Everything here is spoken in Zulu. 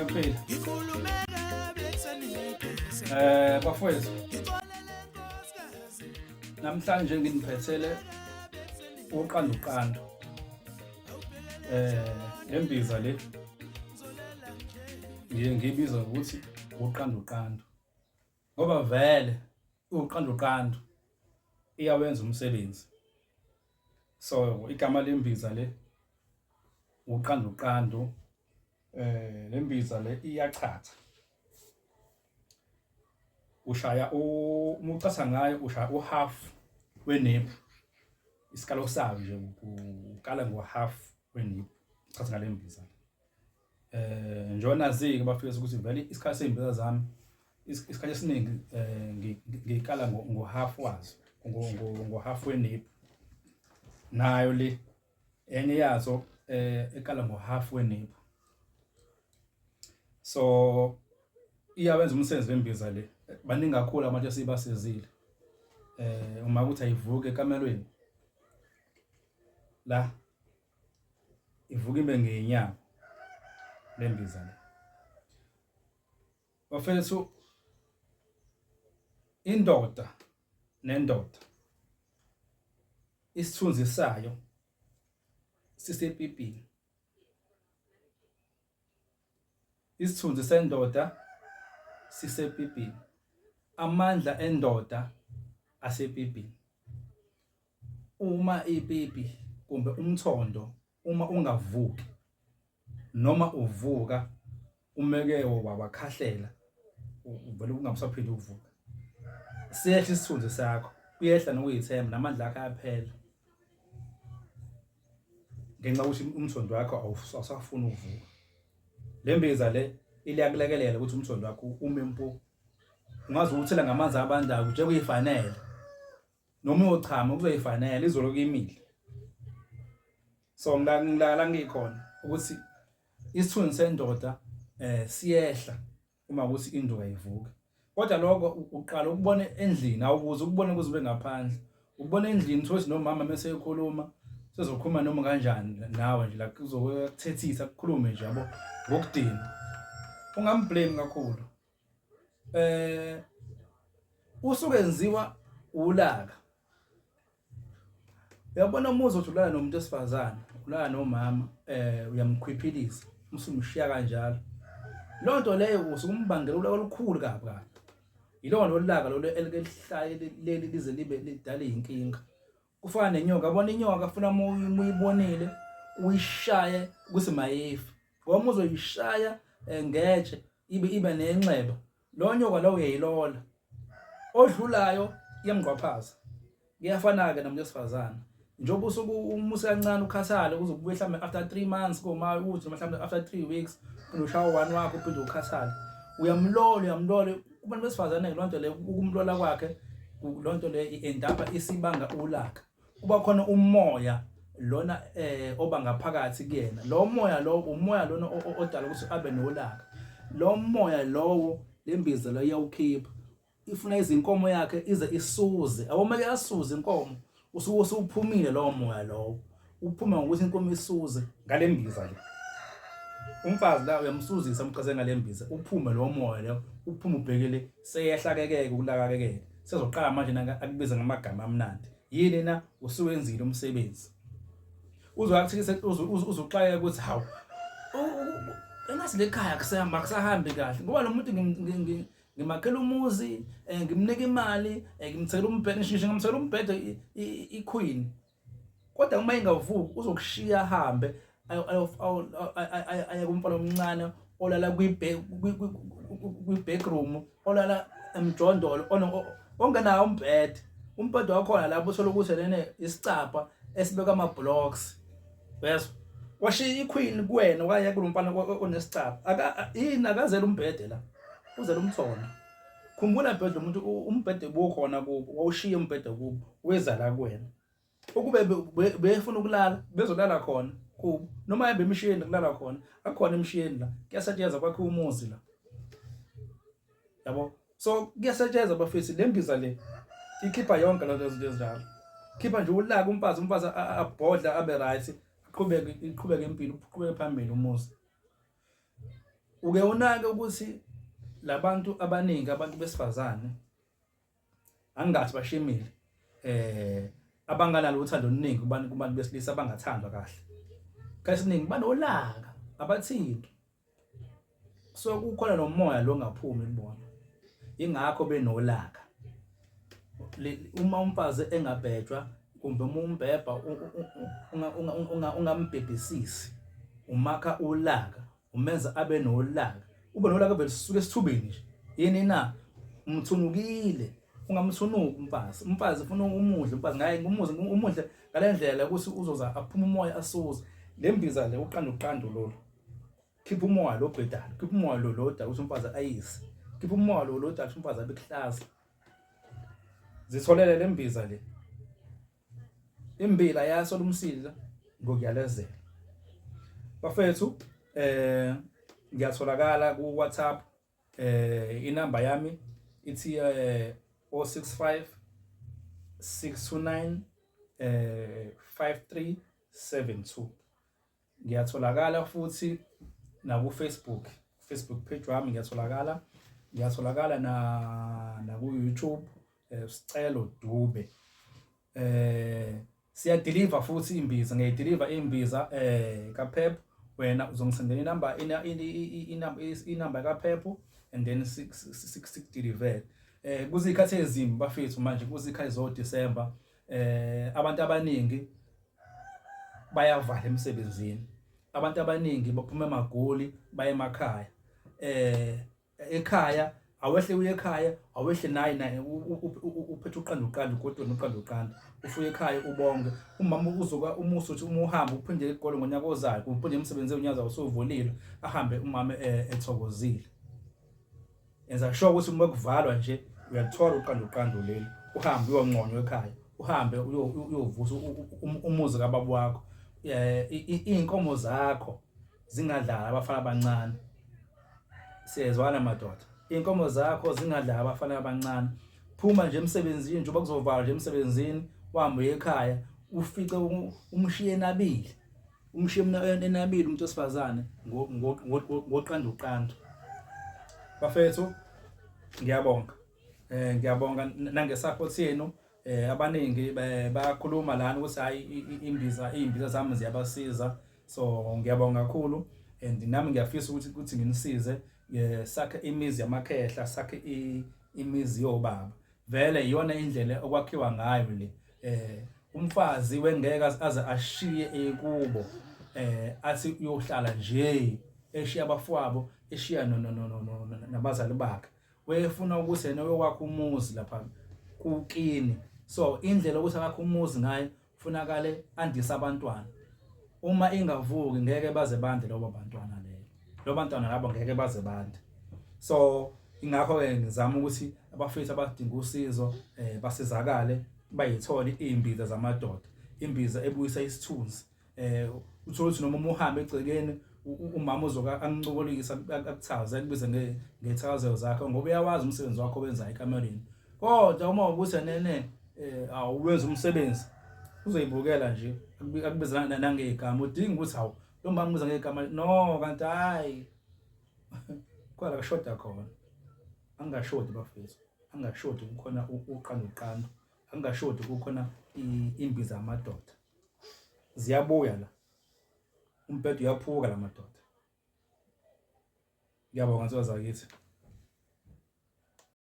Ngiyaphila. Bafowethu. Namhlanje nginiphethele uqanda. Lembiza le ngiyibiza ukuthi uqanda. Ngoba vele uqanda iyawenza umsebenzi. So igama lembiza le uqanda. Lembiza le iyachatha. Ushaya umuchatha ngayo ushaya uhalf weniphu. Isikalo sayo nje ukala ngo-half weniphu. Chatha ngalembiza. Njona zike bafika ukuthi vele isikhathi sembiza zami isikhathi esiningi ngikala ngo-half wazo ngo-half weniphu. Nayo le enye yazo ekala ngo-half weniphu. So iyawenza umsebenzi wembiza le. Baningi kakhulu abantu esibasizile. Uma kuthi ayivuke ekamelweni la ivuka ibe ngenyama lembiza le. Bafethu indoda nendoda isithunzi sayo sisepipini. Isithunzi sendoda sisepipini. Amandla endoda asepipini. Uma ipipi kumbe umthondo uma ungavuki noma uvuka umeke wabakhahlela uvele ungasaphindi ukuvuka. Siyehla isithunzi sakho, uyehla nokuyithemba namandla akho ayaphela. Ngenxa ukuthi umthondo wakho awusafuni ukuvuka. Lembiza le iliyakulekelela ukuthi umthondo wakho ume mpo. Ungazi ukuthela ngamanzi abandayo nje kuyifanele. Noma uyochama kuzoyifanele izolo kuyimile. So ngila ngikhona ukuthi isithunzi sendoda siyehla uma ukuthi induka ivuka. Kodwa lokho uqala ukubona endlini awukuze ukubone kuze ube ngaphandle. Ukubona endlini ukuthi nomama mase ekhuluma sezokhuluma noma kanjani nawe nje la kuzokuthethisa kukhulume nje yabo ngokudina. Ungamblame kakhulu. Usuke enziwa ulaka. Uyabona umuzi othulana nomuntu esifazana, ulana nomama, uyamkhwiphilisa, umsumshiya kanjalo. Lo nto leyo usukumbangela ulaka olukhulu kabi. Yilo lolaka lo elihlaye leli lize libe lidala inkinga. Kufana nenyoka, yabona inyoka afuna uyibonile uyishaye kusimayefi. Ngoba uzoyishaya ngetshe ibe nenxeba. Lo nyoka lo uyayilola. Odlulayo iyamgqwaphaza. Kuyafana ke namuntu esifazana. Njengoba usuku umusa kancane ukhathale uzobuye mhlambe after 3 months koma uthi mhlambe after 3 weeks unoshawa 1 wakho uphinde ukhathale. Uyamlola kubantu besifazane lo nto le ukumlola kwakhe lo nto le iendapha isibanga ulaka. Kuba khona umoya lona oba ngaphakathi kuyena. Lo moya lo umoya lona odala ukuthi abe nolaka. Lo moya lowo lembiza lo iyawukhipha. Ifuna izinkomo yakhe ize isuze. Awumeke asuze inkomo. Usuphumile lo moya lo. Uphuma ngokuthi inkomo isuze ngalembiza le. Umfazi la uyamsuzisa umqheze ngalembiza. Uphume lo moya lo. Uphume ubhekele seyehlakekeke ukulakakeke. Sezoqala manje akubiza ngamagama amnandi. Yini na usuwenzile umsebenzi. Uzoyakuthikise uzuxaya ukuthi hawu. Engathi lekhaya akusahambi kahle. Ngoba lo muntu ngimakhela umuzi, ngimnika imali, ngimthekela umbhede, ngisho ngimthekela umbhede iqueen. Kodwa uma ingavuki uzokushiya ahambe aye kumfana omncane olala kwi-backroom, olala emjondolo ongenawo umbhede. Umbhede wakhona lapho uthola ukuthi lene isicapha esibeka ama-blocks. Yezwa? Washiya iqueen kuwena kwaye kulomfana onesicapha. Yini akazela umbhede la. Uzela umthona. Khumbula phela umuntu umbhede bokhona kubo, wawushiya umbhede kubo, weza la kuwena. Ukube befuna ukulala, bezolala khona kubo. Noma yabe emishiyeni kulala khona, akukhona emishiyeni la. Kuyasetshenzwa kwakhe umuzi la. Yabo? So kuyasetshenzwa bafethu lembiza le. Ikhipha yonke lento ezinjalo. Khipha nje ulaka umfazi abhodla abe right, iqhubeke impilo, uqhubeke phambili umuzi. uke unake ukuthi labantu abaningi abantu besifazane angathi bashemile abanganalo uthando oluningi kubantu besilisa abangathandwa kahle kasiningi banolaka abathinti so kukhona nomoya lo ngaphumi libona ingakho benolaka uma umfazi engabhejwa kumbe umbhebha ungambhebhisisi umakha ulaka umenza abe nolaka ube nolaka vele sisuke esithubeni nje yini na umthunukile ungamthunuki umfazi ufuna umudle umfazi ngaye umudle ngalendlela ukuthi uzoza aphuma umoya asuza lembiza le uqanda lolo khipha umoya lo bhedala khipha umoya lo loda ukuthi umfazi ayise khipha umoya lo loda ukuthi umfazi abe kuhlaza zitholele lembiza le imbila yaso lumsila ngokuyalezela bafethu ngiyatholakala ku WhatsApp inamba yami ithi 065 629 5372 ngiyatholakala futhi na ku Facebook page wami ngiyatholakala na ku YouTube Sicelo Dube siya deliver futhi imbiza ngiyideliver imbiza kaPep wena uzongisendela inamba kaPep and then 6 deliver kuzikhathi ezimbi bafethu manje kuzikhathi zo December abantu abaningi bayavala emsebenzini abantu abaningi baphuma emagoli baye emakhaya ekhaya awehle uye ekhaya awehle naye uphethe uqanda kodwa noqanda ufuye ekhaya ubonge umama uzoka umuso uthi uma uhamba uphinde egole ngonyaka ozayo uphinde emsebenzini unyaza usuvulile ahambe umama ethokozile enza sure ukuthi uma kuvalwa nje uyathola uqanda leli uhambe uyongqonywa ekhaya uhambe uyovusa umuzi kababa wakho inkomo zakho zingadlala abafana abancane siyezwana madoda inkomo zakho zingadlala abafana abancane phuma nje emsebenzini njengoba kuzovala nje emsebenzini uhambe ekhaya ufice umshiye enabile umuntu osifazane ngoqanda bafethu ngiyabonga nangesupport yenu abaningi bayakhuluma lana ukuthi hayi imbiza zami ziyabasiza so ngiyabonga kakhulu and nami ngiyafisa ukuthi nginisize sakhe imizi yamakhehla sakhe imizi yobaba vele iyona indlela okwakhiwa ngayo le umfazi wengeke aze ashiye ekubo athi uyohlala nje eshiya abafowabo eshiya nabazali bakhe wefuna ukuthi yena uyokwakha umuzi lapha kukini so indlela ukuthi akakho umuzi ngayo kufunakale andisa abantwana uma ingavuki ngeke baze bande lobo bantwana leyo lo bantwana labo ngeke baze bande so ingakho ke ngizama ukuthi abafethu abadinga usizo basizakale bayithole imbiza zamadoda imbiza ebuyisa isithunzi uthola ukuthi noma uhambe egcekeni umama uzoka angicokolisa akuthaza kubize ngethakazo zakhe ngoba uyawazi umsebenzi wakho wenza ekamereni kodwa uma ubuthi nene awuwenza umsebenzi uzoyibukela nje akubiza nangegama udinga ukuthi hawu lo mama ubuza ngegama no kanti hayi kwala kushoda khona angashodi bafethu angashodi kukhona uqanda angashodi kukhona imbiza amadoda ziyabuya la umphetho uyaphuka la madoda ngiyabonga nsoza kithi